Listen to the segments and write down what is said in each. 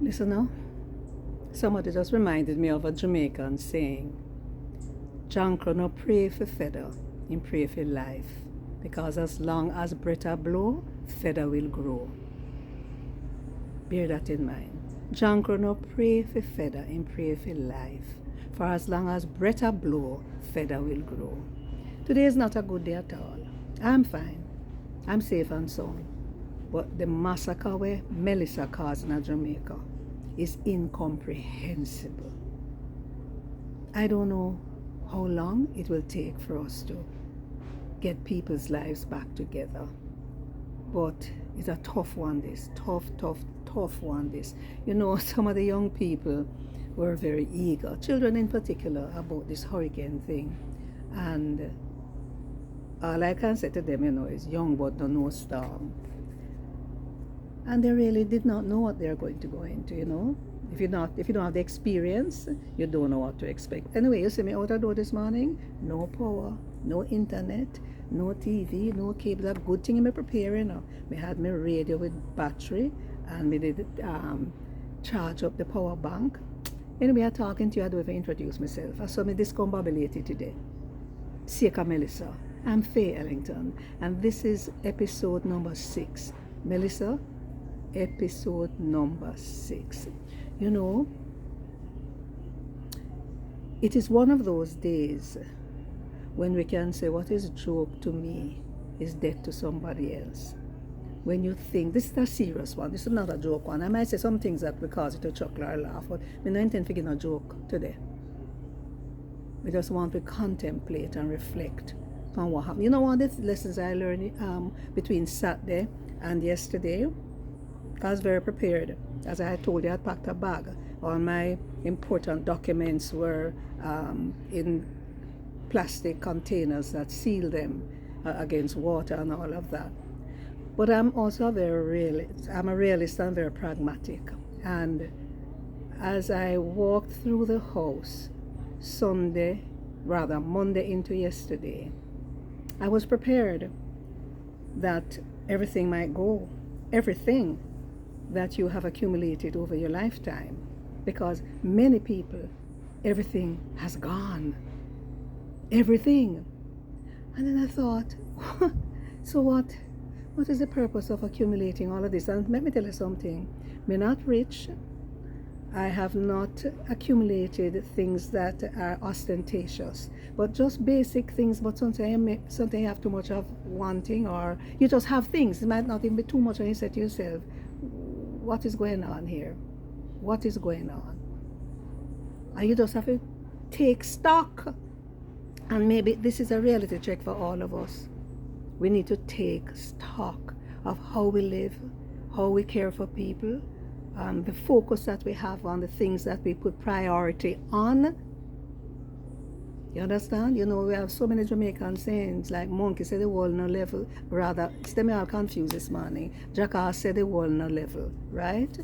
Listen now. Somebody just reminded me of a Jamaican saying, Jankro no pray for feather, him pray for life. Because as long as breath a blow, feather will grow. Bear that in mind. Jankro no pray for feather, him pray for life. For as long as breath a blow, feather will grow. Today is not a good day at all. I'm fine. I'm safe and sound. But the massacre where Melissa caused in Jamaica is incomprehensible. I don't know how long it will take for us to get people's lives back together. But it's a tough one, this. Tough one, this. You know, some of the young people were very eager, children in particular, about this hurricane thing. And all I can say to them, is young but don't know storm. And they really did not know what they're going to go into. If you don't have the experience, you don't know what to expect. Anyway, you see me out the door this morning, no power, no internet, no TV, no cable. That good thing I'm preparing. We had my radio with battery, and we did charge up the power bank. Anyway, I'm talking to you, I don't even introduce myself. I saw me discombobulated today. Sika Melissa. I'm Faye Ellington, and this is episode number 6. Melissa, episode number 6. It is one of those days when we can say what is joke to me is death to somebody else. When you think, this is a serious one, this is not a joke one. I might say some things that will cause you to chuckle or laugh, but we don't intend to give a joke today. We just want to contemplate and reflect on what happened. You know, one of the lessons I learned between Saturday and yesterday, I was very prepared. As I told you, I had packed a bag. All my important documents were in plastic containers that seal them against water and all of that. But I'm also I'm a realist and very pragmatic. And as I walked through the house Monday into yesterday, I was prepared that everything might go. Everything that you have accumulated over your lifetime, because many people, everything has gone. Everything. And then I thought, so what is the purpose of accumulating all of this? And let me tell you something. We're not rich. I have not accumulated things that are ostentatious, but just basic things. But sometimes you have too much of one thing, or you just have things. It might not even be too much, and you say to yourself, what is going on here? What is going on? And you just have to take stock. And maybe this is a reality check for all of us. We need to take stock of how we live, how we care for people, the focus that we have on the things that we put priority on. You understand? We have so many Jamaican sayings like monkey said the world no level. Rather, it's me all confused this morning. Jackass said the world no level, right?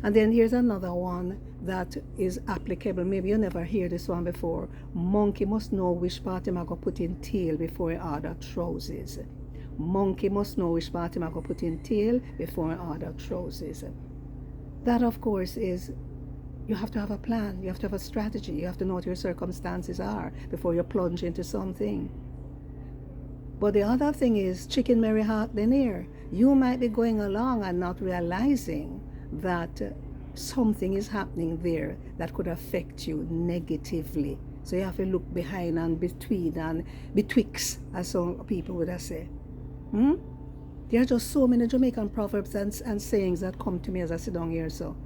And then here's another one that is applicable. Maybe you never hear this one before. Monkey must know which part him I go put in tail before he order trousers. Monkey must know which part him I go put in tail before he order trousers. That, of course, is you have to have a plan. You have to have a strategy. You have to know what your circumstances are before you plunge into something. But the other thing is chicken Mary heart then here. You might be going along and not realizing that something is happening there that could affect you negatively. So you have to look behind and between and betwixt, as some people would say. There are just so many Jamaican proverbs and sayings that come to me as I sit down here. So,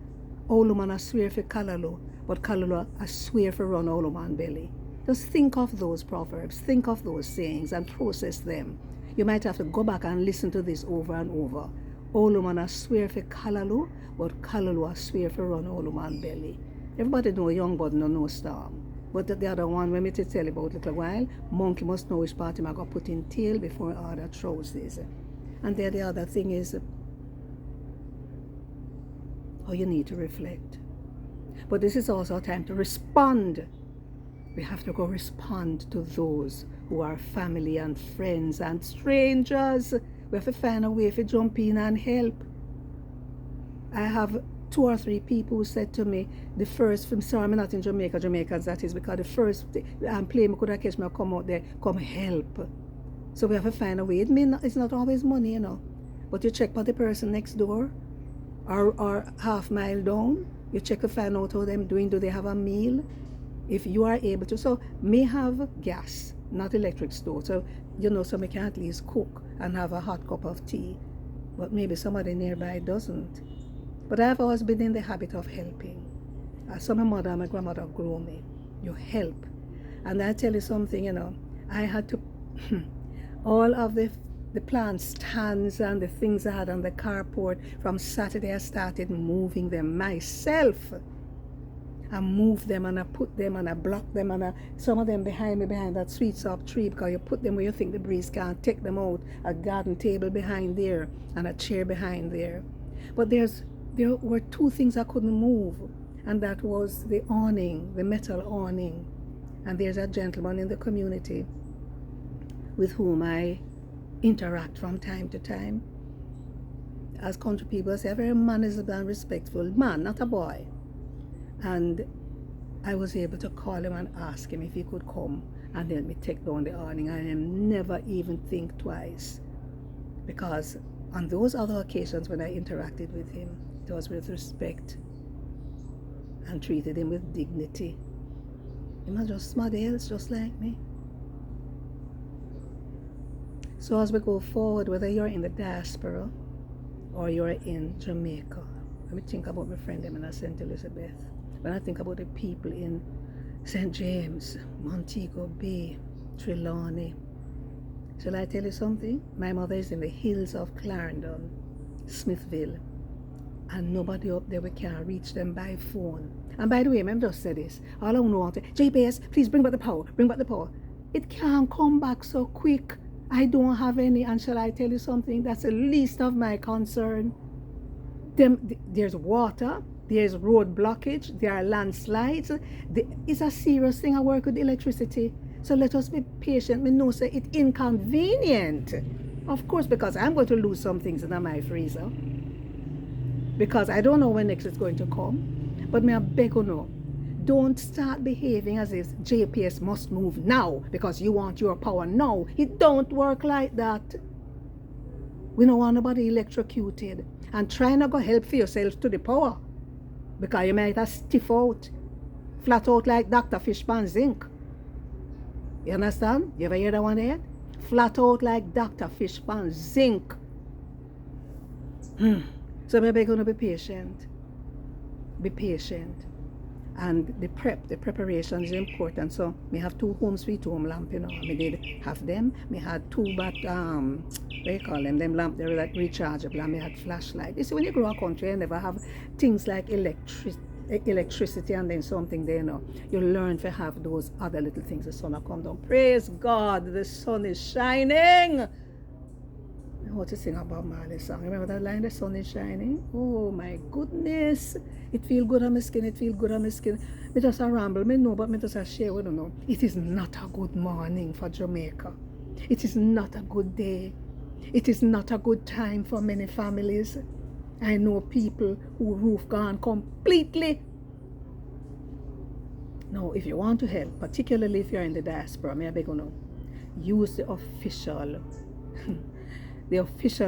old woman I swear for Kalalo, but Kalalo I swear for run old woman belly. Just think of those proverbs, think of those sayings and process them. You might have to go back and listen to this over and over. Old woman I swear for Kalalo, but Kalalo I swear for run old woman belly. Everybody know young but no storm. But the other one, when me to tell you about a little while, monkey must know which part him I got put in tail before order trousers. And then the other thing is how you need to reflect. But this is also a time to respond. We have to go respond to those who are family and friends and strangers. We have to find a way to jump in and help. I have 2 or 3 people who said to me, the first, I'm sorry, I'm not in Jamaica, Jamaicans, that is, because the first plane I could have catch me, come out there, come help. So we have to find a way. It's not always money, but you check for the person next door or half mile down. You check to find out how them doing. Do they have a meal? If you are able to. So may have gas, not electric stove. So, so we can at least cook and have a hot cup of tea. But maybe somebody nearby doesn't. But I've always been in the habit of helping. So my mother and my grandmother grew me. You help. And I tell you something, I had to, all of the plant stands and the things I had on the carport, from Saturday I started moving them myself. I moved them and I put them and I blocked them and some of them behind that sweet soft tree, because you put them where you think the breeze can't take them out. A garden table behind there and a chair behind there. But there were 2 things I couldn't move, and that was the awning, the metal awning. And there's a gentleman in the community with whom I interact from time to time. As country people say, a very manageable and respectful man, not a boy. And I was able to call him and ask him if he could come and help me take down the awning. I never even think twice, because on those other occasions when I interacted with him, it was with respect and treated him with dignity. He was just somebody else, just like me. So as we go forward, whether you're in the diaspora or you're in Jamaica, let me think about my friend them in St. Elizabeth. When I think about the people in St. James, Montego Bay, Trelawney, shall I tell you something? My mother is in the hills of Clarendon, Smithville, and nobody up there, we can't reach them by phone. And by the way, I'm just say this, all I want to JPS, please bring back the power. It can't come back so quick. I don't have any, and shall I tell you something? That's the least of my concern. There's water, there's road blockage, there are landslides. It's a serious thing. I work with electricity. So let us be patient. We know say it's inconvenient. Of course, because I'm going to lose some things in my freezer. Because I don't know when next it's going to come. But may I beg you no, don't start behaving as if JPS must move now because you want your power now. It don't work like that. We don't want nobody electrocuted. And try not to help for yourself to the power, because you might have stiff out, flat out like Dr. Fishpan Zinc. You understand? You ever hear that one there? Flat out like Dr. Fishpan Zinc. So maybe going to be patient. Be patient. And the preparation is important. So me have 2 home sweet home lamp, Me did have them. Me had 2 what you call them lamp, they're like rechargeable, and me had flashlight. You see, when you grow a country, you never have things like electricity and then something there, You learn to have those other little things. The sun will come down. Praise God, the sun is shining. What to sing about Marley's song? Remember that line, the sun is shining? Oh my goodness. It feel good on my skin, Me just a ramble, me know, but me just a share with you know. It is not a good morning for Jamaica. It is not a good day. It is not a good time for many families. I know people who roof gone completely. Now, if you want to help, particularly if you're in the diaspora, may I beg you know, use the official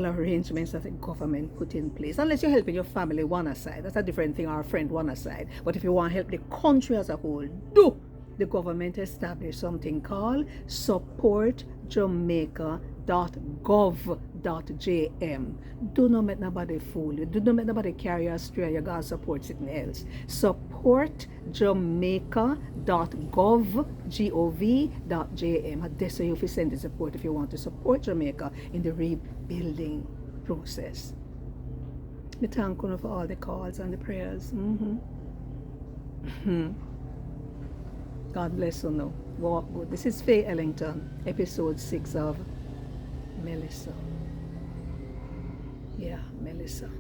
arrangements that the government put in place. Unless you're helping your family one aside, that's a different thing, or a friend one aside. But if you want to help the country as a whole, the government established something called supportjamaica.gov.jm. Do not make nobody fool you. Do not make nobody carry you astray. You gotta support something else. Supportjamaica.gov.jm. That's how you send the support if you want to support Jamaica in the rebuilding process. We thank you for all the calls and the prayers. God bless you now. Walk good. This is Faye Ellington, episode 6 of Melissa. Yeah, Melissa.